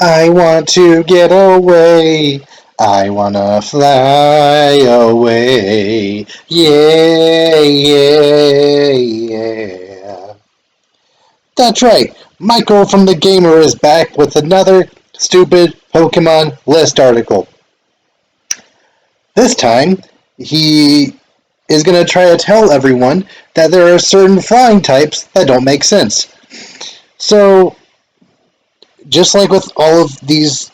I want to get away. I wanna fly away. Yeah, yeah, yeah. That's right. Michael from TheGamer is back with another stupid Pokemon list article. This time, he is going to try to tell everyone that there are certain flying types that don't make sense. So, just like with all of these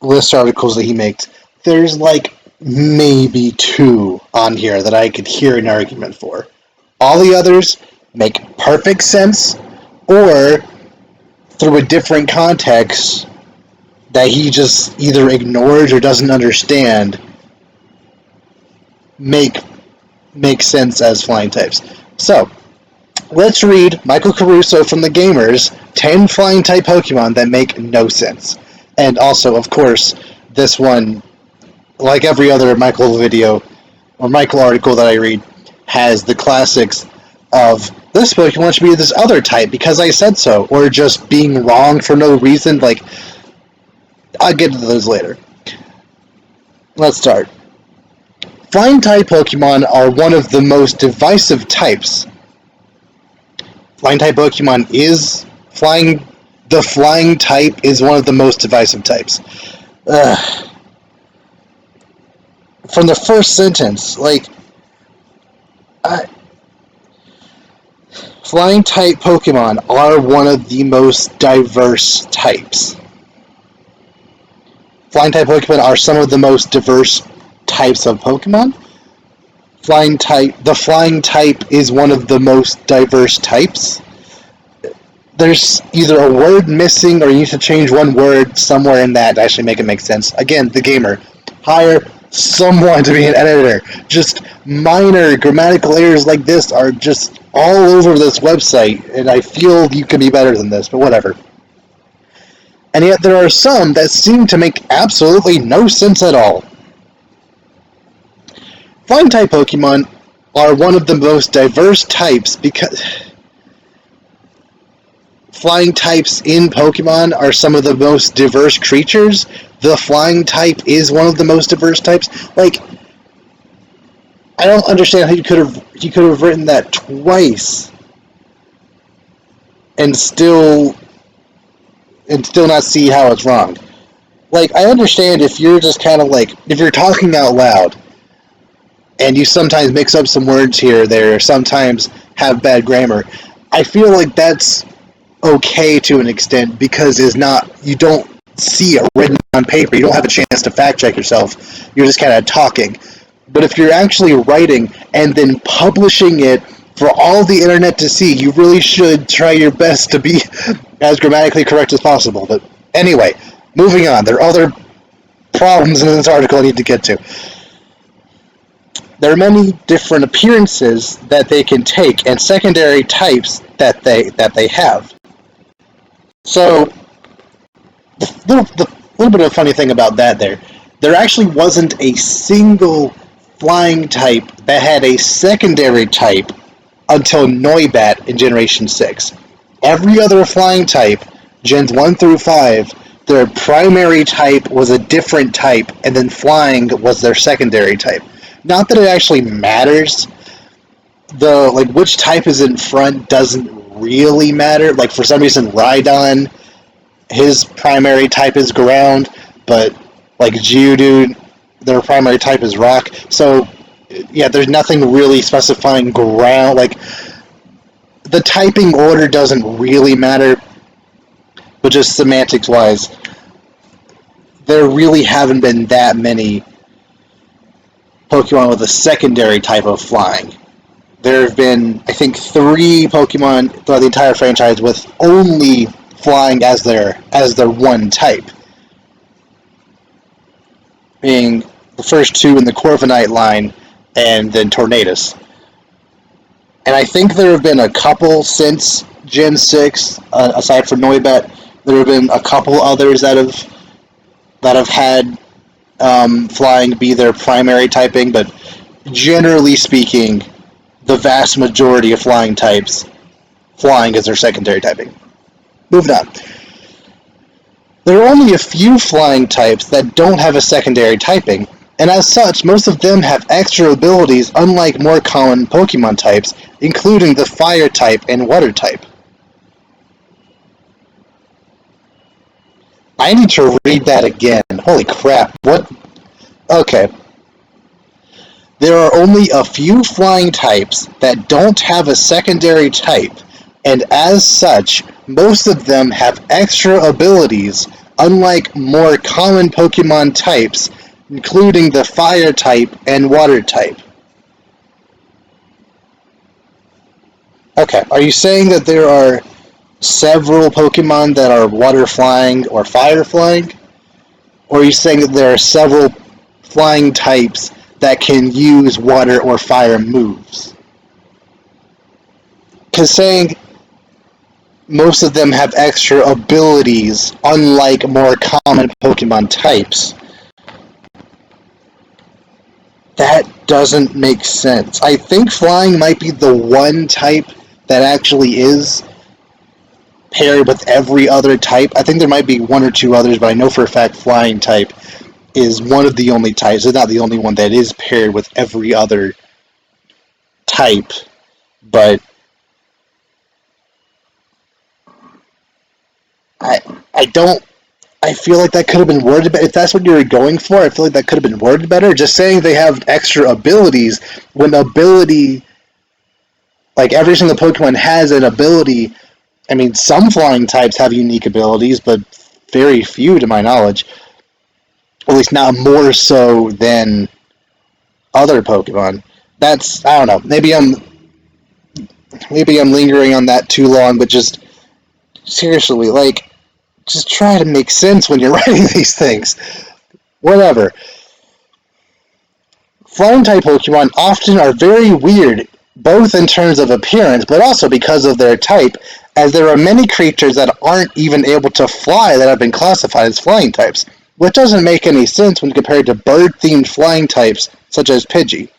list articles that he makes, there's like maybe two on here that I could hear an argument for. All the others make perfect sense, or through a different context that he just either ignores or doesn't understand, make sense as flying types. So, let's read Michael Caruso from TheGamer's 10 flying type Pokemon that make no sense. And also, of course, this one, like every other Michael video or Michael article that I read, has the classics of this Pokemon should be this other type because I said so, or just being wrong for no reason. Like, I'll get into those later. Let's start. Flying type Pokemon are one of the most divisive types. Flying type Pokemon is flying. The flying type is one of the most divisive types. From the first sentence, flying type Pokemon are one of the most diverse types. Flying type Pokemon are some of the most diverse types of Pokemon. The flying type is one of the most diverse types. There's either a word missing or you need to change one word somewhere in that to actually make it make sense. Again, TheGamer. Hire someone to be an editor. Just minor grammatical errors like this are just all over this website, and I feel you can be better than this, but whatever. And yet there are some that seem to make absolutely no sense at all. Flying type Pokemon are one of the most diverse types because flying types in Pokemon are some of the most diverse creatures. The flying type is one of the most diverse types. Like, I don't understand how you could have written that twice and still not see how it's wrong. Like, I understand if you're just kind of like, if you're talking out loud and you sometimes mix up some words here or there, or sometimes have bad grammar, I feel like that's okay to an extent because you don't see it written on paper. You don't have a chance to fact check yourself. You're just kind of talking. But if you're actually writing and then publishing it for all the internet to see, you really should try your best to be as grammatically correct as possible. But anyway, moving on. There are other problems in this article I need to get to. There are many different appearances that they can take and secondary types that they have. So, the little bit of a funny thing about that there actually wasn't a single flying type that had a secondary type until Noibat in Generation 6. Every other flying type, Gens 1 through 5, their primary type was a different type, and then flying was their secondary type. Not that it actually matters. Which type is in front doesn't really matter. Like, for some reason, Rhydon, his primary type is ground, but like Geodude, their primary type is rock. So, yeah, there's nothing really specifying ground. Like, the typing order doesn't really matter, but just semantics-wise, there really haven't been that many Pokemon with a secondary type of flying. There have been, I think, 3 Pokemon throughout the entire franchise with only flying as their one type, being the first 2 in the Corviknight line and then Tornadus. And I think there have been a couple since Gen 6, aside from Noibat. There have been a couple others that have had flying be their primary typing, but generally speaking, the vast majority of flying types, flying is their secondary typing. Moving on. There are only a few flying types that don't have a secondary typing, and as such, most of them have extra abilities unlike more common Pokemon types, including the Fire type and Water type. I need to read that again. Holy crap. What? Okay. There are only a few flying types that don't have a secondary type, and as such, most of them have extra abilities, unlike more common Pokemon types, including the Fire type and Water type. Okay, are you saying that there are several Pokemon that are water flying or fire flying? Or are you saying that there are several flying types that can use water or fire moves? Because saying most of them have extra abilities, unlike more common Pokemon types, that doesn't make sense. I think flying might be the one type that actually is paired with every other type. I think there might be one or two others, but I know for a fact flying type is one of the only types. It's not the only one that is paired with every other type, but I I don't. I feel like that could have been worded better. If that's what you were going for, I feel like that could have been worded better. Just saying they have extra abilities when ability, like every single Pokemon has an ability. I mean, some flying types have unique abilities, but very few to my knowledge. At least not more so than other Pokemon. That's, I don't know. Maybe I'm lingering on that too long, but just seriously, like, just try to make sense when you're writing these things. Whatever. Flying type Pokemon often are very weird, both in terms of appearance, but also because of their type, as there are many creatures that aren't even able to fly that have been classified as flying types, which doesn't make any sense when compared to bird-themed flying types such as Pidgey.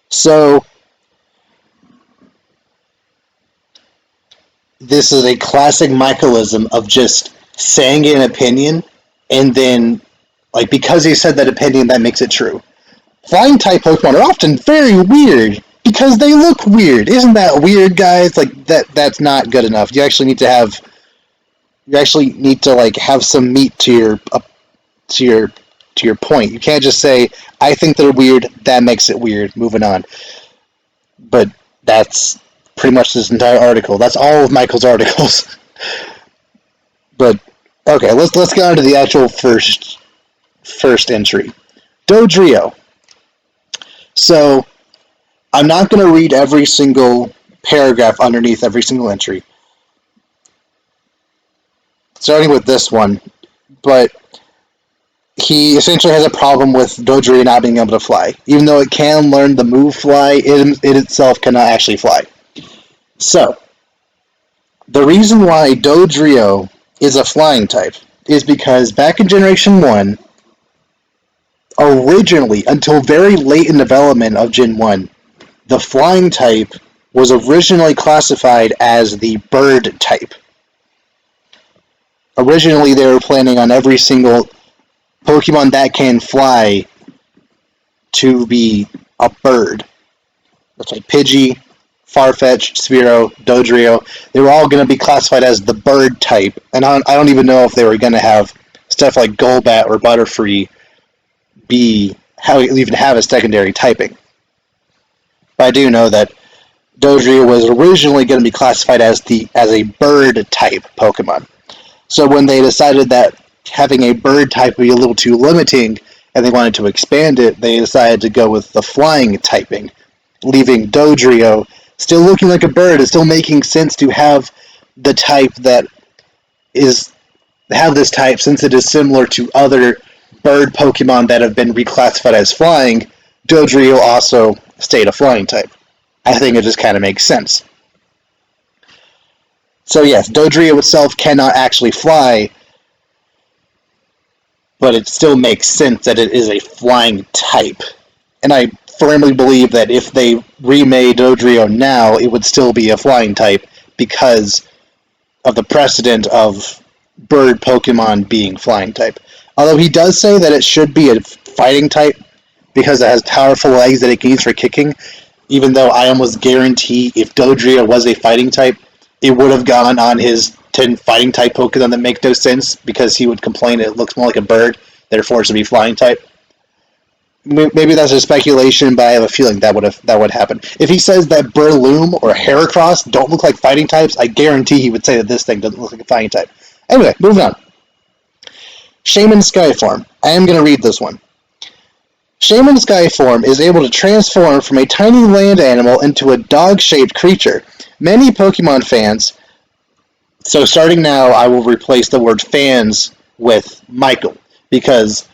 So, this is a classic Michaelism of just saying an opinion and then, like, because he said that opinion, that makes it true. Flying type Pokemon are often very weird because they look weird. Isn't that weird, guys? Like that's not good enough. You actually need to like have some meat to to your your point. You can't just say I think they're weird. That makes it weird. Moving on. But that's pretty much this entire article. That's all of Michael's articles. But okay, let's get on to the actual first entry. Dodrio. So I'm not going to read every single paragraph underneath every single entry, starting with this one, but he essentially has a problem with Dodrio not being able to fly. Even though it can learn the move fly, it itself cannot actually fly. So, the reason why Dodrio is a flying type is because back in Generation 1, originally, until very late in development of Gen 1, the flying type was originally classified as the bird type. Originally, they were planning on every single Pokemon that can fly to be a bird. That's like Pidgey, Farfetch, Spearow, Dodrio. They were all going to be classified as the bird type, and I don't even know if they were going to have stuff like Golbat or Butterfree even have a secondary typing. But I do know that Dodrio was originally going to be classified as a bird type Pokemon. So when they decided that having a bird type would be a little too limiting and they wanted to expand it, they decided to go with the flying typing, leaving Dodrio still looking like a bird. It's still making sense to have the type that have this type since it is similar to other bird Pokemon that have been reclassified as flying. Dodrio also stayed a flying type. I think it just kind of makes sense. So yes, Dodrio itself cannot actually fly, but it still makes sense that it is a flying type. And I firmly believe that if they remade Dodrio now, it would still be a flying type because of the precedent of bird Pokemon being flying type. Although he does say that it should be a fighting type because it has powerful legs that it can use for kicking, even though I almost guarantee if Dodrio was a fighting type, it would have gone on his 10 fighting type Pokemon that make no sense because he would complain it looks more like a bird, therefore it should be flying type. Maybe that's a speculation, but I have a feeling that would happen. If he says that Burloom or Heracross don't look like fighting types, I guarantee he would say that this thing doesn't look like a fighting type. Anyway, moving on. Shaman Skyform. I am going to read this one. Shaman Skyform is able to transform from a tiny land animal into a dog-shaped creature. Many Pokemon fans... So starting now, I will replace the word fans with Michael, because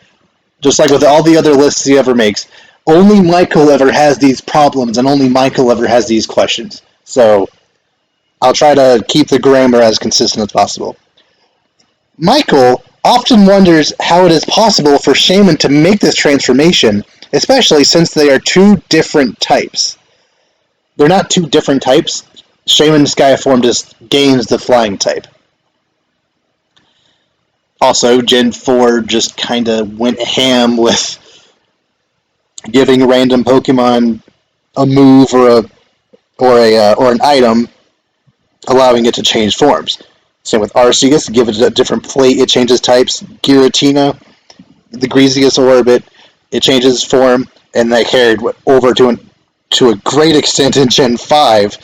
just like with all the other lists he ever makes, only Michael ever has these problems, and only Michael ever has these questions. So I'll try to keep the grammar as consistent as possible. Michael often wonders how it is possible for Shaman to make this transformation, especially since they are two different types. They're not two different types. Shaman Skyform just gains the flying type. Also, Gen 4 just kind of went ham with giving random Pokemon a move or an item, allowing it to change forms. Same with Arceus, give it a different plate, it changes types. Giratina, the Greasius Orbit, it changes form, and that carried over to a great extent in Gen 5,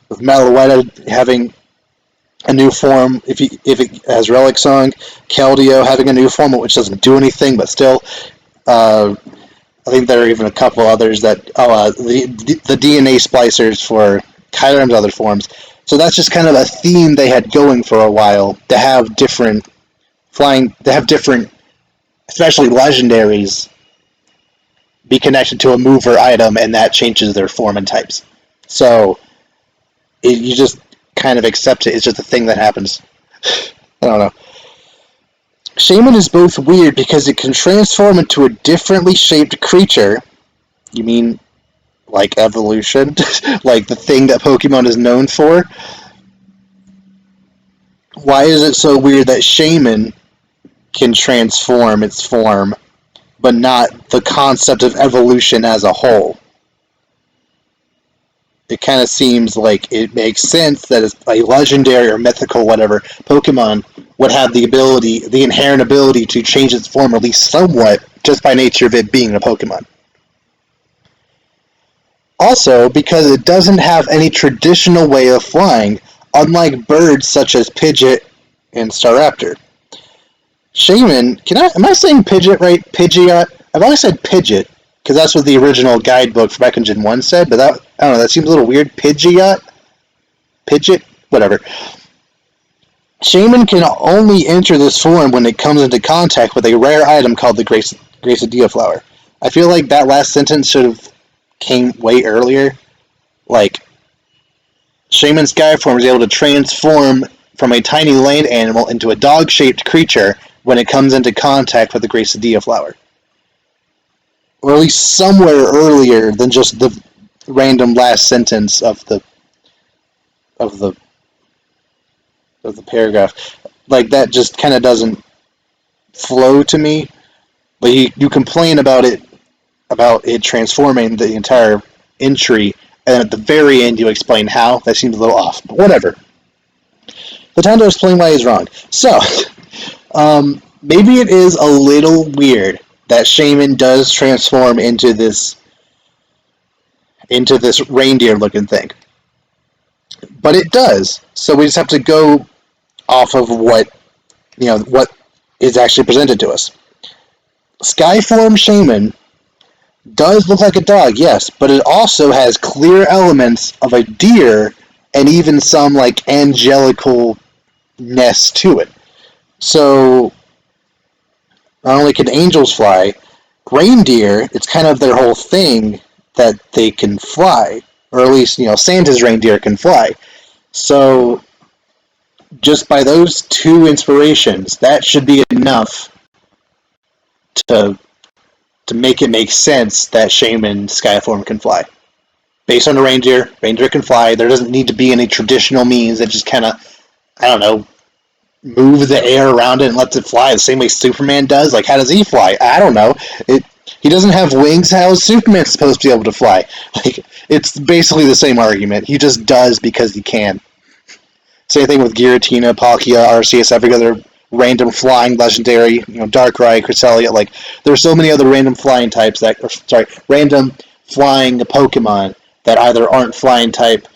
with Malouetta having a new form if it has Relic Song, Keldeo having a new form which doesn't do anything, but still. I think there are even a couple others that the DNA splicers for Kyurem's other forms. So that's just kind of a theme they had going for a while to have different, especially legendaries, be connected to a move or item, and that changes their form and types. So you just kind of accept it. It's just a thing that happens. I don't know. Shaman is both weird because it can transform into a differently shaped creature. You mean like evolution? Like the thing that Pokemon is known for? Why is it so weird that Shaman can transform its form, but not the concept of evolution as a whole? It kind of seems like it makes sense that a legendary or mythical whatever Pokemon would have the inherent ability to change its form at least somewhat just by nature of it being a Pokemon. Also, because it doesn't have any traditional way of flying, unlike birds such as Pidgeot and Staraptor. Shaman, am I saying Pidgeot right? Pidgeot? I've always said Pidgeot, because that's what the original guidebook for back in Gen 1 said, but I don't know, that seems a little weird. Pidgeot? Whatever. Shaman can only enter this form when it comes into contact with a rare item called the Gracidea flower. I feel like that last sentence should have came way earlier. Like, Shaman Skyform is able to transform from a tiny land animal into a dog-shaped creature when it comes into contact with the Gracidea flower. Or at least somewhere earlier than just the random last sentence of the paragraph. Like, that just kind of doesn't flow to me. But you complain about it transforming the entire entry, and at the very end you explain how. That seems a little off, but whatever. The time to explain why he's wrong. So, maybe it is a little weird that Shaman does transform into this reindeer-looking thing. But it does, so we just have to go off of what is actually presented to us. Skyform Shaman does look like a dog, yes, but it also has clear elements of a deer and even some like angelicalness to it. So not only can angels fly, reindeer, it's kind of their whole thing that they can fly, or at least Santa's reindeer can fly. So just by those two inspirations, that should be enough to make it make sense that Shaman Skyform can fly. Based on a reindeer can fly. There doesn't need to be any traditional means that just kind of, I don't know, move the air around it and lets it fly the same way Superman does? Like, how does he fly? I don't know. He doesn't have wings. How is Superman supposed to be able to fly? Like, it's basically the same argument. He just does because he can. Same thing with Giratina, Palkia, Arceus, every other random flying legendary, Darkrai, Cresselia. Like, there's so many other random flying types random flying Pokemon that either aren't flying type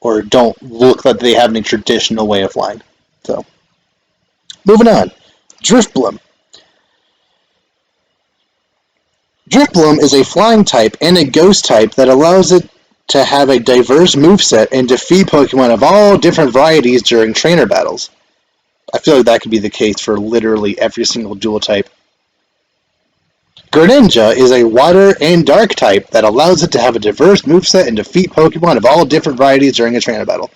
or don't look like they have any traditional way of flying. So, moving on. Drifblim. Drifblim is a flying type and a ghost type that allows it to have a diverse moveset and defeat Pokemon of all different varieties during trainer battles. I feel like that could be the case for literally every single dual type. Greninja is a water and dark type that allows it to have a diverse moveset and defeat Pokemon of all different varieties during a trainer battle.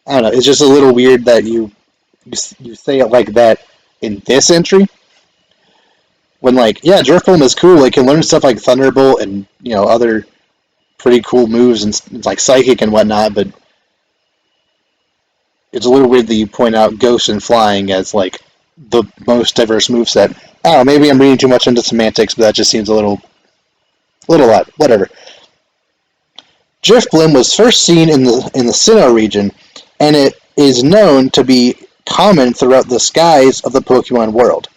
I don't know, it's just a little weird that you say it like that in this entry. When, Drifblim is cool, it can learn stuff like Thunderbolt and, other pretty cool moves and like Psychic and whatnot, but it's a little weird that you point out Ghost and Flying as, the most diverse moveset. I don't know, maybe I'm reading too much into semantics, but that just seems a little odd. Whatever. Drifblim was first seen in the Sinnoh region, and it is known to be common throughout the skies of the Pokemon world.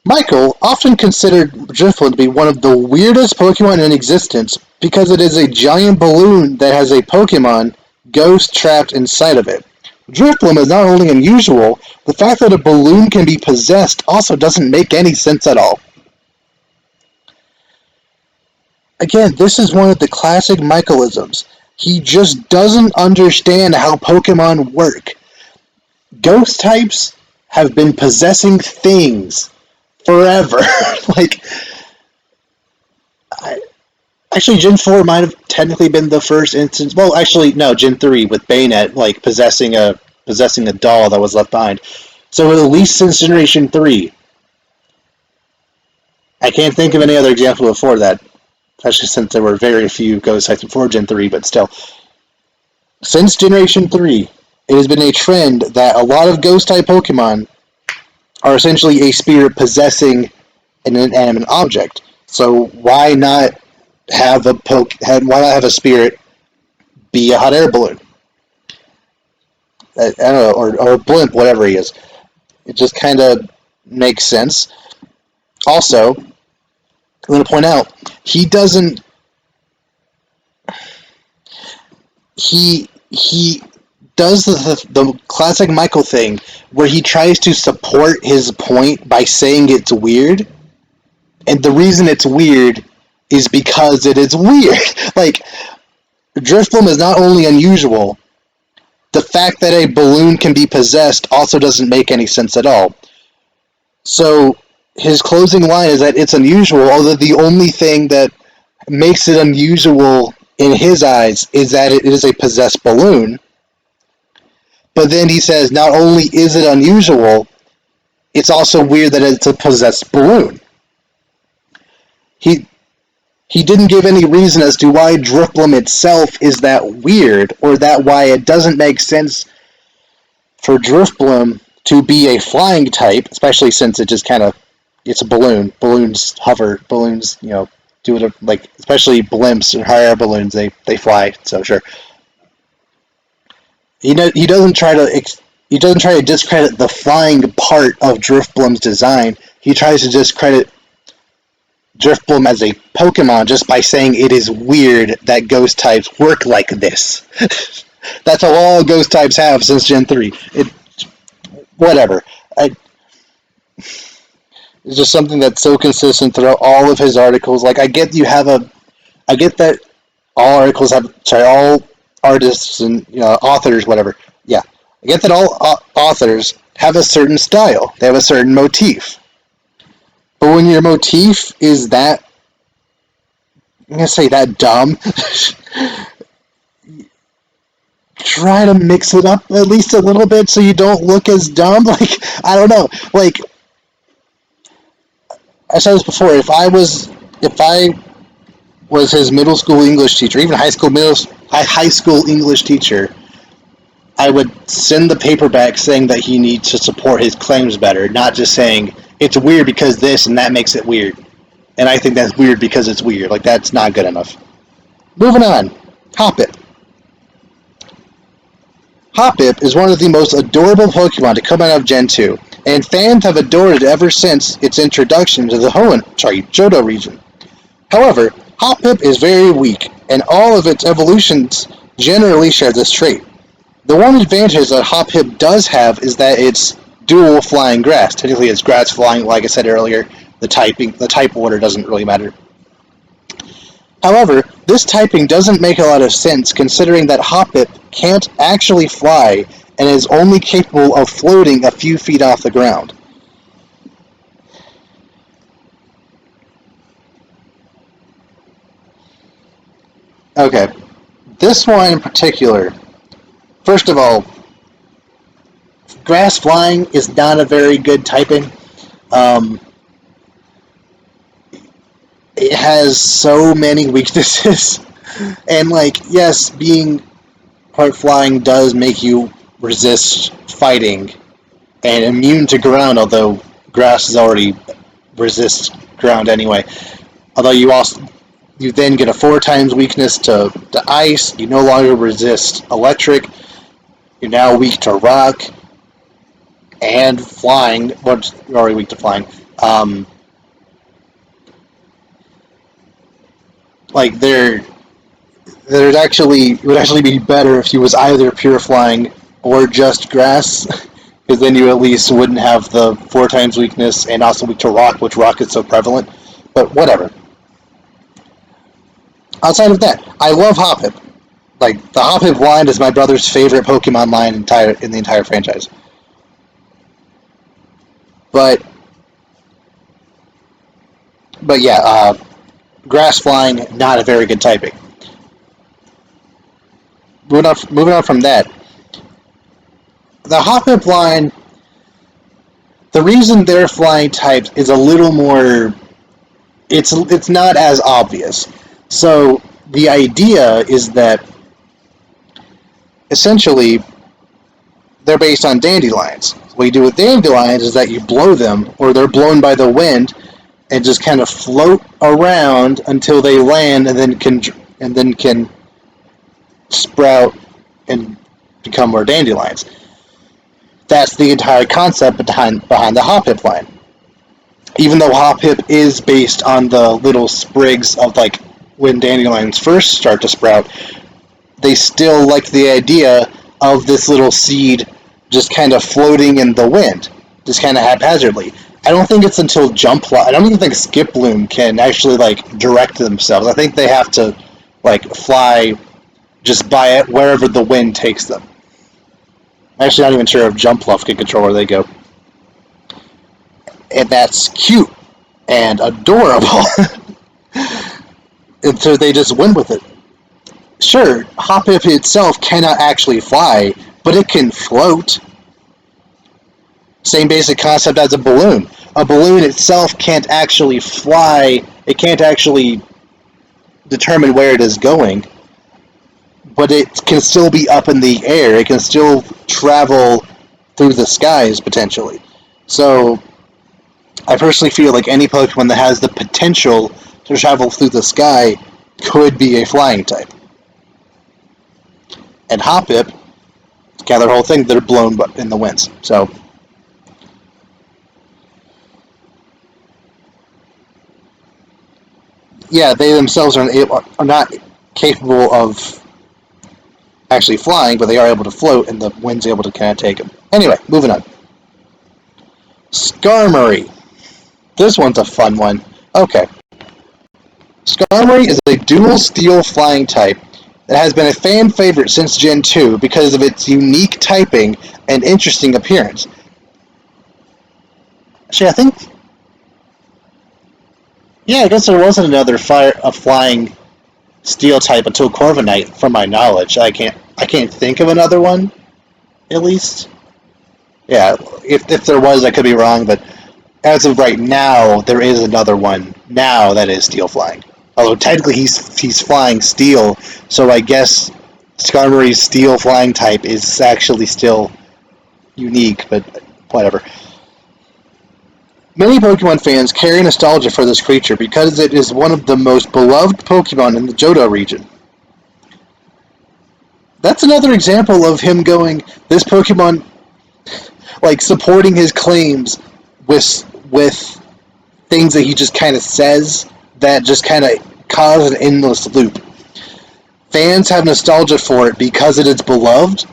Michael often considered Drifblim to be one of the weirdest Pokemon in existence because it is a giant balloon that has a Pokemon ghost trapped inside of it. Drifblim is not only unusual, the fact that a balloon can be possessed also doesn't make any sense at all. Again, this is one of the classic Michaelisms. He just doesn't understand how Pokemon work. Ghost types have been possessing things forever. Actually, Gen 4 might have technically been the first instance. Well, actually, no, Gen 3 with Bayonet, possessing a doll that was left behind. So at least since Generation 3. I can't think of any other example before that, especially since there were very few ghost types before Gen 3, but still. Since Generation 3, it has been a trend that a lot of ghost-type Pokemon are essentially a spirit possessing an inanimate object. So why not have a spirit be a hot air balloon? I don't know, or a blimp, whatever he is. It just kind of makes sense. Also, I'm going to point out, he doesn't... He does the classic Michael thing where he tries to support his point by saying it's weird, and the reason it's weird is because it is weird. Drifblim is not only unusual, the fact that a balloon can be possessed also doesn't make any sense at all. So his closing line is that it's unusual, although the only thing that makes it unusual in his eyes is that it is a possessed balloon. But then he says, not only is it unusual, it's also weird that it's a possessed balloon. He didn't give any reason as to why Drifblim itself is that weird, or that why it doesn't make sense for Drifblim to be a flying type, especially since it just it's a balloon. Balloons hover, balloons, do it, especially blimps and hot air balloons, they fly, so sure. He doesn't try to discredit the flying part of Drifblim's design. He tries to discredit Drifblim as a Pokemon just by saying it is weird that ghost types work like this. That's how all ghost types have since Gen 3. Whatever. It's just something that's so consistent throughout all of his articles. I get that all artists and authors, whatever. Yeah, I get that all authors have a certain style. They have a certain motif. But when your motif is that, I'm gonna say that dumb, try to mix it up at least a little bit so you don't look as dumb. I don't know. I said this before. If I was his middle school English teacher, even high school English teacher, I would send the paperback saying that he needs to support his claims better, not just saying it's weird because this and that makes it weird. And I think that's weird because it's weird. Like, that's not good enough. Moving on. Hoppip. Hoppip is one of the most adorable Pokemon to come out of Gen 2, and fans have adored it ever since its introduction to the Johto region. However, Hoppip is very weak, and all of its evolutions generally share this trait. The one advantage that Hoppip does have is that it's dual flying grass. Technically, it's grass flying, like I said earlier. The type order doesn't really matter. However, this typing doesn't make a lot of sense considering that Hoppip can't actually fly and is only capable of floating a few feet off the ground. Okay, this one in particular, first of all, grass flying is not a very good typing. Um, it has so many weaknesses. And, like, yes, being part flying does make you resist fighting and immune to ground, although grass is already resists ground anyway. Although you then get a 4 times weakness to ice, you no longer resist electric, you're now weak to rock and flying. Well, you're already weak to flying. Like there's actually it would actually be better if he was either pure flying or just grass, because then you at least wouldn't have the 4 times weakness and also weak to rock, which rock is so prevalent. But whatever. Outside of that, I love Hoppip. Like, the Hoppip line is my brother's favorite Pokemon line in the entire franchise. But yeah, grass flying, not a very good typing. Moving on from that, the Hoppip line, the reason they're flying types is a little more. It's not as obvious. So the idea is that essentially they're based on dandelions. What you do with dandelions is that you blow them, or they're blown by the wind, and just kind of float around until they land, and then can sprout and become more dandelions. That's the entire concept behind the Hoppip line. Even though Hoppip is based on the little sprigs of, like, when dandelions first start to sprout, they still like the idea of this little seed just kind of floating in the wind, just kind of haphazardly. I don't think it's until I don't even think Skiploom can actually, like, direct themselves. I think they have to, like, fly just by it wherever the wind takes them. I'm actually not even sure if Jumpluff can control where they go. And that's cute and adorable. And so they just went with it. Sure, Hoppip itself cannot actually fly, but it can float. Same basic concept as a balloon. A balloon itself can't actually fly. It can't actually determine where it is going, but it can still be up in the air. It can still travel through the skies, potentially. So I personally feel like any Pokemon that has the potential to travel through the sky could be a flying type. And Hoppip, kind of their whole thing, they're blown in the winds. So yeah, they themselves are not capable of actually flying, but they are able to float, and the wind's able to kind of take them. Anyway, moving on. Skarmory. This one's a fun one. Okay. Skarmory is a dual steel flying type that has been a fan favorite since Gen 2 because of its unique typing and interesting appearance. Actually, I think... Yeah, I guess there wasn't another flying steel type until Corviknight, from my knowledge. I can't think of another one, at least. Yeah, if there was, I could be wrong, but as of right now, there is another one now that is steel flying. Although technically he's flying steel, so I guess Skarmory's Steel flying type is actually still unique, but whatever. Many Pokemon fans carry nostalgia for this creature because it is one of the most beloved Pokemon in the Johto region. That's another example of him going, this Pokemon, like, supporting his claims with things that he just kind of says that just kind of cause an endless loop. Fans have nostalgia for it because it is beloved.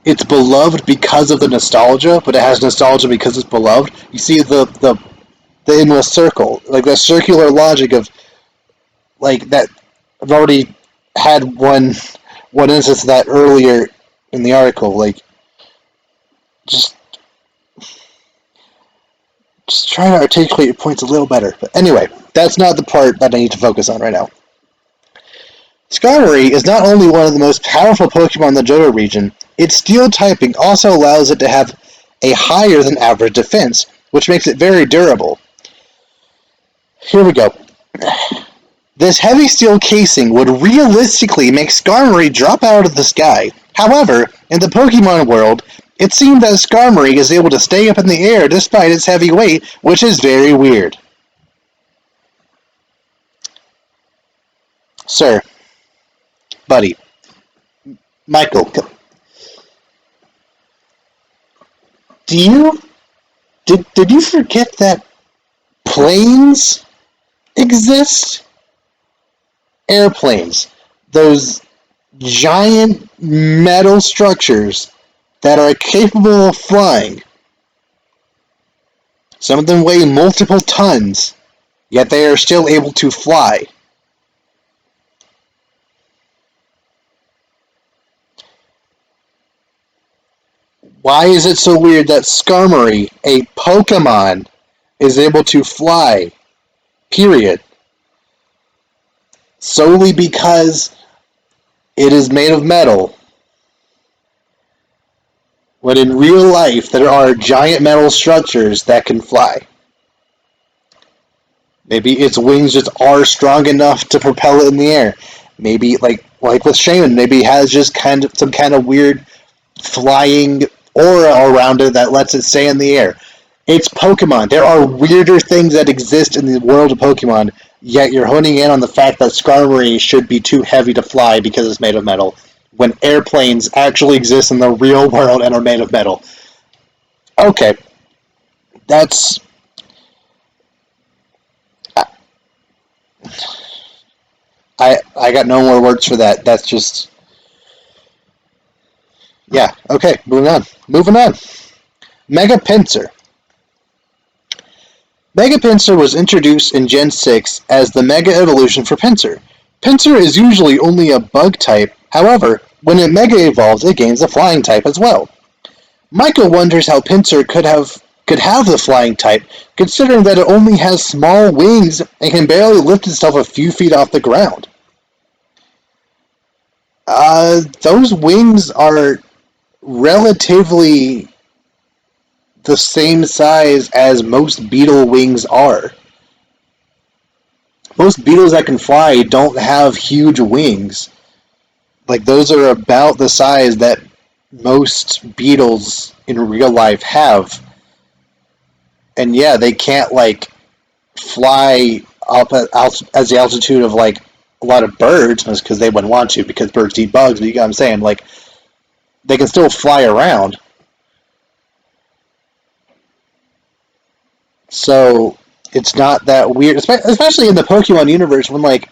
It's beloved because of the nostalgia, but it has nostalgia because it's beloved. You see the endless circle, like the circular logic of like that. I've already had one instance of that earlier in the article. Like just try to articulate your points a little better. But anyway, that's not the part that I need to focus on right now. Skarmory is not only one of the most powerful Pokemon in the Johto region, its Steel typing also allows it to have a higher than average defense, which makes it very durable. Here we go. This heavy steel casing would realistically make Skarmory drop out of the sky. However, in the Pokemon world, it seems that Skarmory is able to stay up in the air despite its heavy weight, which is very weird. Sir, buddy, Michael, did you forget that planes exist? Airplanes, those giant metal structures that are capable of flying. Some of them weigh multiple tons, yet they are still able to fly. Why is it so weird that Skarmory, a Pokemon, is able to fly? Period. Solely because it is made of metal. When in real life, there are giant metal structures that can fly. Maybe its wings just are strong enough to propel it in the air. Maybe, like with Shaman, maybe it has just some kind of weird flying aura around it that lets it stay in the air. It's Pokemon. There are weirder things that exist in the world of Pokemon, yet you're honing in on the fact that Skarmory should be too heavy to fly because it's made of metal, when airplanes actually exist in the real world and are made of metal. Okay. That's... I got no more words for that. That's just... Yeah, okay, moving on. Mega Pinsir. Mega Pinsir was introduced in Gen 6 as the Mega Evolution for Pinsir. Pinsir is usually only a bug type, however, when it Mega evolves, it gains a flying type as well. Michael wonders how Pinsir could have the flying type, considering that it only has small wings and can barely lift itself a few feet off the ground. Those wings are relatively the same size as most beetle wings are. Most beetles that can fly don't have huge wings. Like, those are about the size that most beetles in real life have. And yeah, they can't, like, fly up at the altitude of, like, a lot of birds, because they wouldn't want to, because birds eat bugs, but you get what I'm saying, like, they can still fly around. So it's not that weird, especially in the Pokemon universe, when, like,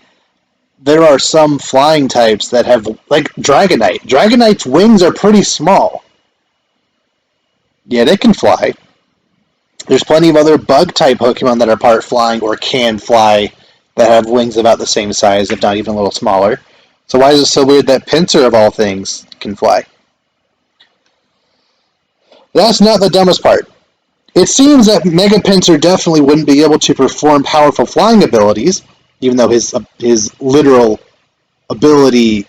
there are some flying types that have, like, Dragonite. Dragonite's wings are pretty small. Yeah, they can fly. There's plenty of other bug-type Pokemon that are part flying or can fly that have wings about the same size, if not even a little smaller. So why is it so weird that Pinsir, of all things, can fly? That's not the dumbest part. It seems that Mega Pinsir definitely wouldn't be able to perform powerful flying abilities, even though his literal ability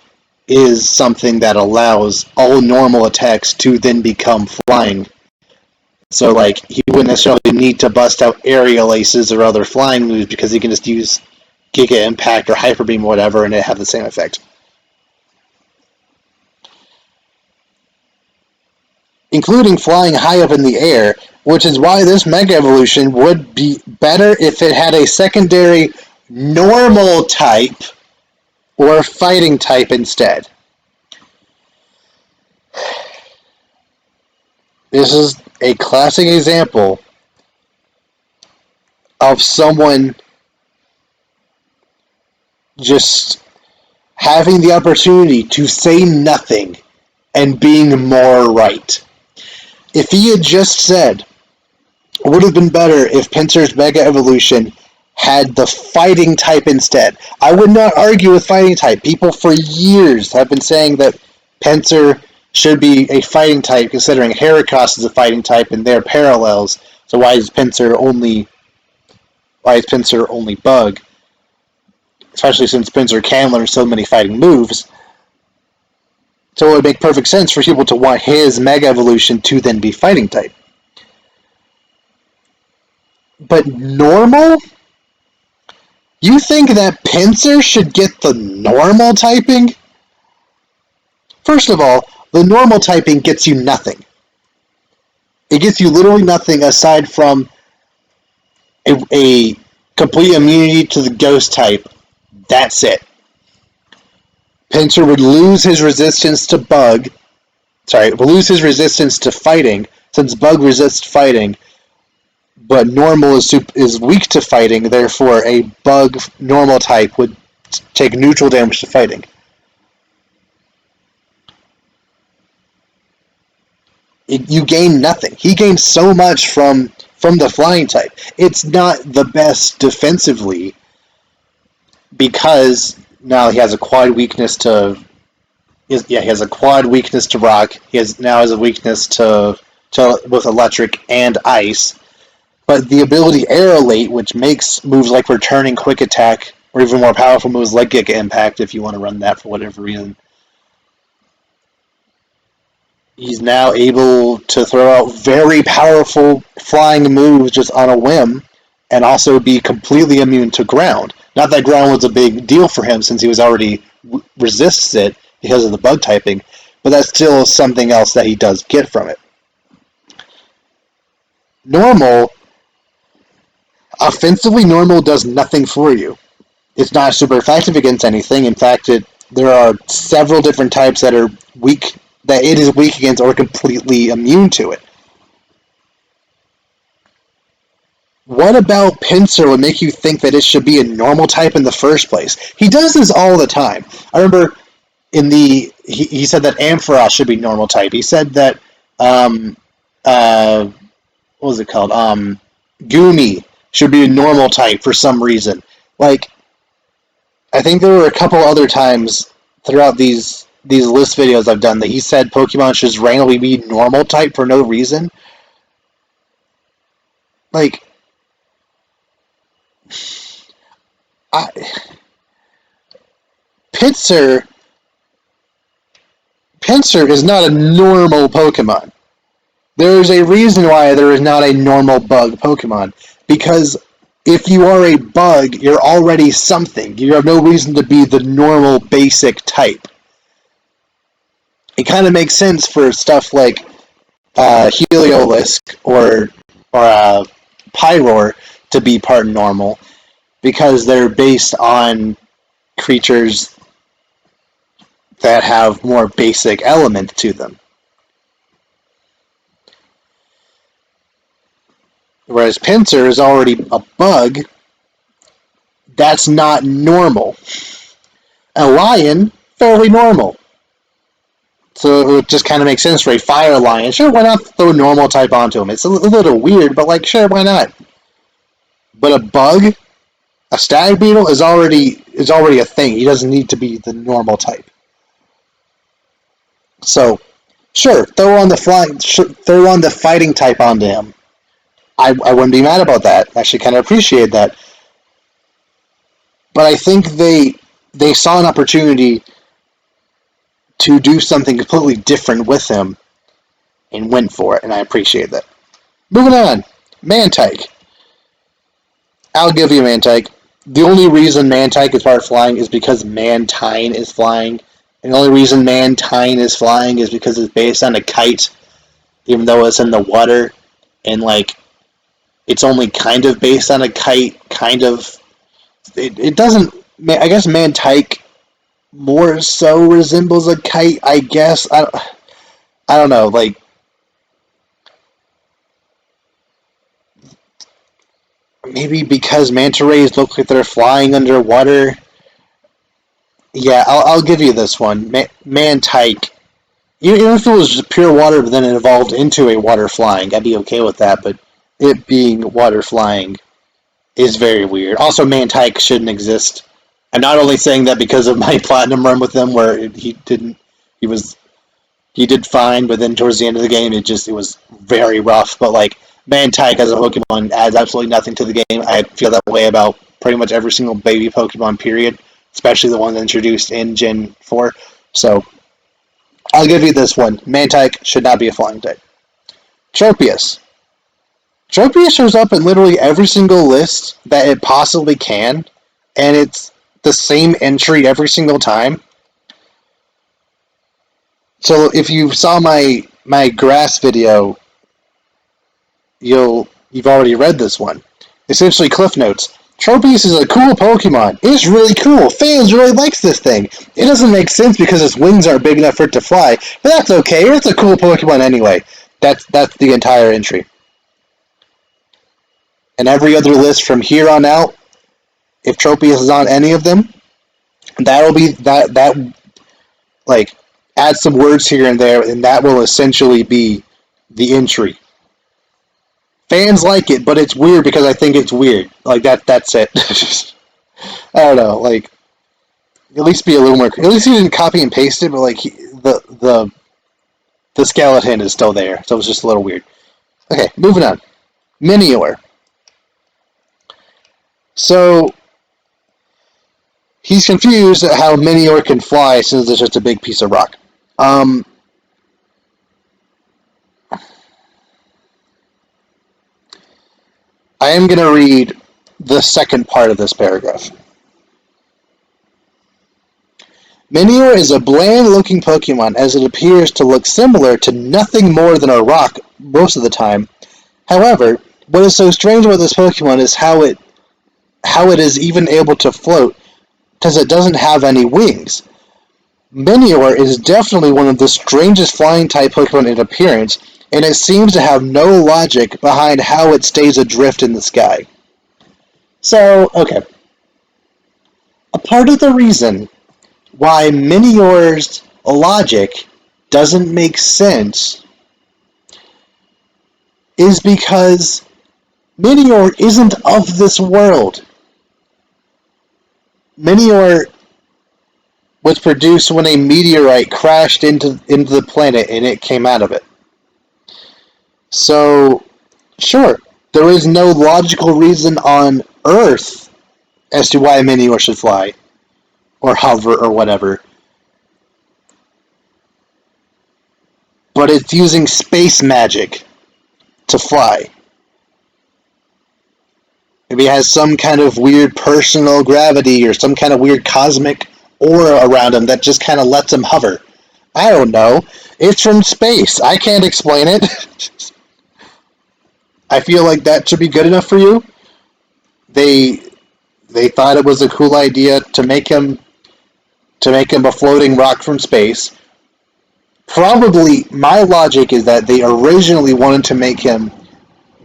is something that allows all normal attacks to then become flying. So, like, he wouldn't necessarily need to bust out aerial aces or other flying moves because he can just use Giga Impact or Hyper Beam or whatever and it have the same effect. including flying high up in the air, which is why this Mega Evolution would be better if it had a secondary normal type or fighting type instead. This is a classic example of someone just having the opportunity to say nothing and being more right. If he had just said, it would have been better if Pinsir's Mega Evolution had the fighting type instead. I would not argue with fighting type. People for years have been saying that Pinsir should be a fighting type, considering Heracross is a fighting type and they're parallels. So why is Pinsir only bug? Especially since Pinsir can learn so many fighting moves. So it would make perfect sense for people to want his Mega Evolution to then be fighting type. But normal? You think that Pinsir should get the normal typing? First of all, the normal typing gets you nothing. It gets you literally nothing aside from a complete immunity to the ghost type. That's it. Pinsir would lose his resistance to fighting, since bug resists fighting, but normal is weak to fighting, therefore a bug normal type would take neutral damage to fighting. You gain nothing. He gains so much from the flying type. It's not the best defensively, because now he has a quad weakness to rock. He has a weakness to both electric and ice. But the ability Aerolate, which makes moves like returning quick attack, or even more powerful moves like Giga Impact, if you want to run that for whatever reason, he's now able to throw out very powerful flying moves just on a whim, and also be completely immune to ground. Not that ground was a big deal for him, since he was already resists it because of the bug typing, but that's still something else that he does get from it. Offensively, normal does nothing for you. It's not super effective against anything. In fact, there are several different types that it is weak against or completely immune to it. What about Pinsir would make you think that it should be a normal type in the first place? He does this all the time. I remember he said that Ampharos should be normal type. He said that what was it called? Goomy should be a normal type for some reason. Like, I think there were a couple other times throughout these list videos I've done that he said Pokemon should just randomly be normal type for no reason. Like, Pinsir is not a normal Pokemon. There is a reason why there is not a normal bug Pokemon. Because if you are a bug, you're already something. You have no reason to be the normal basic type. It kind of makes sense for stuff like Heliolisk or Pyroar to be part normal, because they're based on creatures that have more basic element to them. Whereas Pinsir is already a bug, that's not normal. A lion, fairly normal. So it just kind of makes sense for a fire lion. Sure, why not throw normal type onto him? It's a little weird, but like, sure, why not? But a bug, a stag beetle, is already a thing. He doesn't need to be the normal type. So, sure, throw on the fighting type onto him. I wouldn't be mad about that. I actually kind of appreciate that. But I think they saw an opportunity to do something completely different with him and went for it, and I appreciate that. Moving on, Mantike. I'll give you Mantike. The only reason Mantike is part of flying is because Mantine is flying. And the only reason Mantine is flying is because it's based on a kite. even though it's in the water, and like it's only kind of based on a kite, kind of. It doesn't. I guess Mantike more so resembles a kite. I guess I don't know. Like maybe because manta rays look like they're flying underwater. Yeah, I'll give you this one. Mantike. Even if it was just pure water, but then it evolved into a water flying, I'd be okay with that. But it being water flying is very weird. Also, Mantike shouldn't exist. I'm not only saying that because of my platinum run with him, where he didn't, he was, he did fine, but then towards the end of the game, it was very rough. But like Mantike as a Pokemon adds absolutely nothing to the game. I feel that way about pretty much every single baby Pokemon. Period, especially the ones introduced in Gen 4. So I'll give you this one. Mantike should not be a flying type. Tropius. Tropius shows up in literally every single list that it possibly can, and it's the same entry every single time. So if you saw my grass video, you've already read this one. Essentially, Cliff Notes. Tropius is a cool Pokemon. It's really cool. Fans really likes this thing. It doesn't make sense because its wings aren't big enough for it to fly, but that's okay. It's a cool Pokemon anyway. That's the entire entry. And every other list from here on out, if Tropius is on any of them, that'll be that like add some words here and there, and that will essentially be the entry. Fans like it, but it's weird because I think it's weird. Like that's it. I don't know. Like at least be a little more. At least he didn't copy and paste it, but like the skeleton is still there, so it's just a little weird. Okay, moving on. Minior. So he's confused at how Minior can fly since it's just a big piece of rock. I am going to read the second part of this paragraph. Minior is a bland-looking Pokemon as it appears to look similar to nothing more than a rock most of the time. However, what is so strange about this Pokemon is how it is even able to float, because it doesn't have any wings. Minior is definitely one of the strangest flying-type Pokemon in appearance, and it seems to have no logic behind how it stays adrift in the sky. So, okay. A part of the reason why Minior's logic doesn't make sense is because Minior isn't of this world. Minior was produced when a meteorite crashed into the planet and it came out of it. So, sure, there is no logical reason on Earth as to why Minior should fly, or hover, or whatever. But it's using space magic to fly. Maybe it has some kind of weird personal gravity or some kind of weird cosmic aura around him that just kind of lets him hover. I don't know. It's from space. I can't explain it. I feel like that should be good enough for you. They thought it was a cool idea to make him a floating rock from space. Probably my logic is that they originally wanted to make him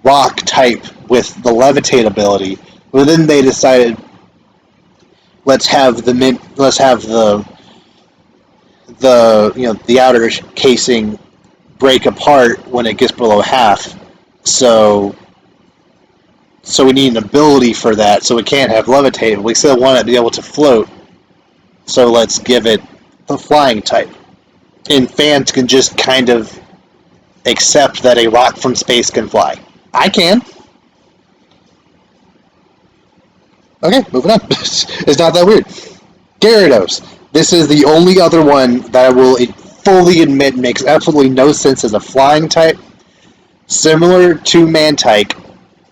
rock type with the levitate ability, but then they decided let's have the outer casing break apart when it gets below half. So we need an ability for that, so it can't have levitate. We still want it to be able to float, so let's give it the flying type. And fans can just kind of accept that a rock from space can fly. I can. Okay, moving on. It's not that weird. Gyarados. This is the only other one that I will fully admit makes absolutely no sense as a flying type. Similar to Mantike,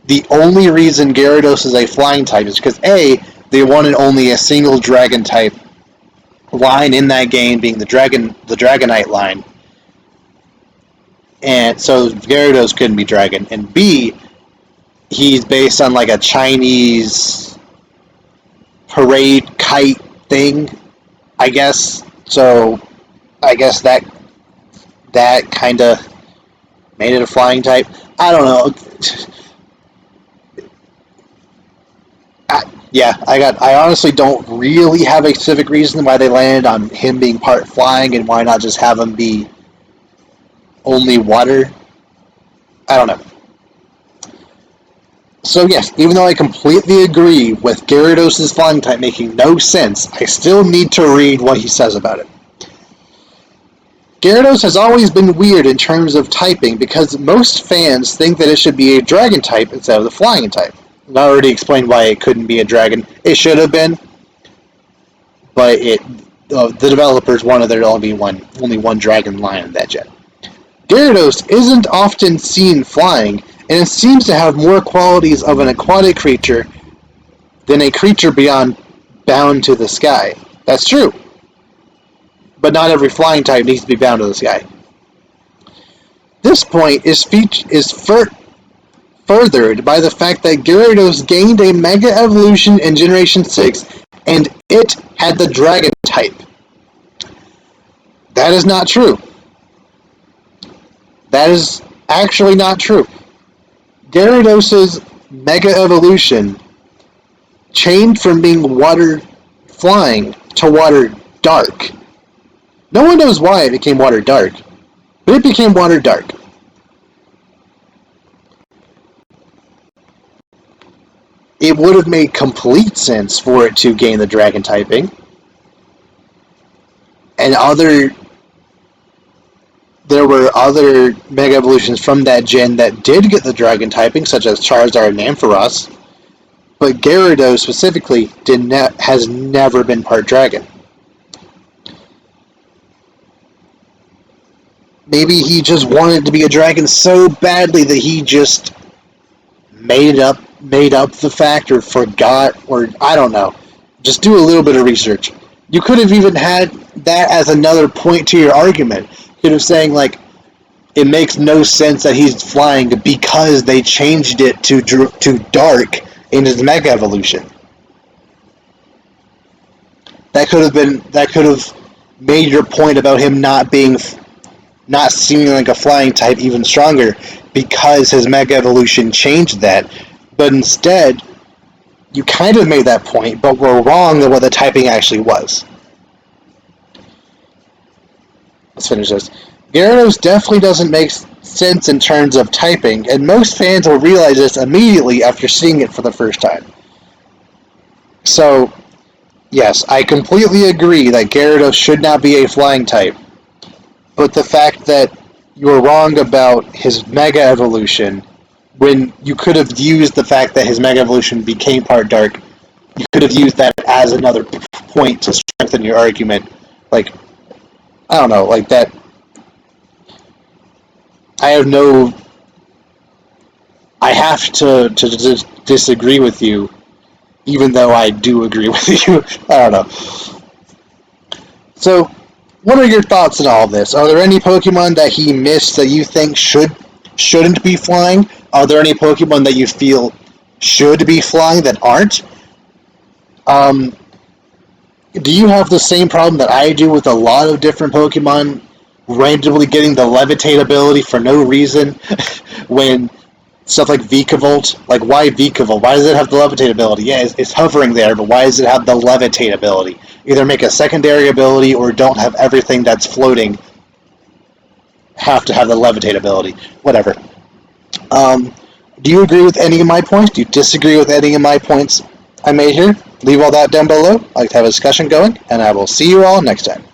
the only reason Gyarados is a flying type is because A, they wanted only a single dragon type line in that game, being the Dragonite line. and so Gyarados couldn't be dragon. And B, he's based on like a Chinese parade kite thing, I guess. So I guess that kind of made it a flying type. I don't know. I honestly don't really have a specific reason why they landed on him being part flying and why not just have him be only water. I don't know. So yes, even though I completely agree with Gyarados' flying type making no sense, I still need to read what he says about it. Gyarados has always been weird in terms of typing because most fans think that it should be a dragon type instead of the flying type. I already explained why it couldn't be a dragon. It should have been, but the developers wanted there to only one dragon line in that gen. Gyarados isn't often seen flying, and it seems to have more qualities of an aquatic creature than a creature bound to the sky. That's true. But not every flying type needs to be bound to the sky. This point is furthered by the fact that Gyarados gained a Mega Evolution in Generation 6, and it had the Dragon type. That is not true. That is actually not true. Gyarados' Mega Evolution changed from being water flying to water dark. No one knows why it became water dark, but it became water dark. It would have made complete sense for it to gain the dragon typing. And there were other Mega Evolutions from that gen that did get the dragon typing, such as Charizard and Ampharos. But Gyarados specifically has never been part dragon. Maybe he just wanted to be a dragon so badly that he just made up the fact or forgot, or I don't know. Just do a little bit of research. You could have even had that as another point to your argument. You could have saying like, it makes no sense that he's flying because they changed it to dark in his Mega Evolution. That could have made your point about him not seeming like a flying type even stronger because his Mega Evolution changed that. But instead, you kind of made that point, but were wrong on what the typing actually was. Let's finish this. Gyarados definitely doesn't make sense in terms of typing, and most fans will realize this immediately after seeing it for the first time. So, yes, I completely agree that Gyarados should not be a flying type. But the fact that you were wrong about his Mega Evolution, when you could have used the fact that his Mega Evolution became part dark, you could have used that as another point to strengthen your argument. Like, I don't know, like that. I have to disagree with you, even though I do agree with you. I don't know. So, what are your thoughts on all this? Are there any Pokemon that he missed that you think shouldn't be flying? Are there any Pokemon that you feel should be flying that aren't? Do you have the same problem that I do with a lot of different Pokemon randomly getting the levitate ability for no reason when stuff like Vikavolt, like why Vikavolt? Why does it have the levitate ability? Yeah, it's hovering there, but why does it have the levitate ability? Either make a secondary ability or don't have everything that's floating have to have the levitate ability. Whatever. Do you agree with any of my points? Do you disagree with any of my points I made here? Leave all that down below. I'd like to have a discussion going, and I will see you all next time.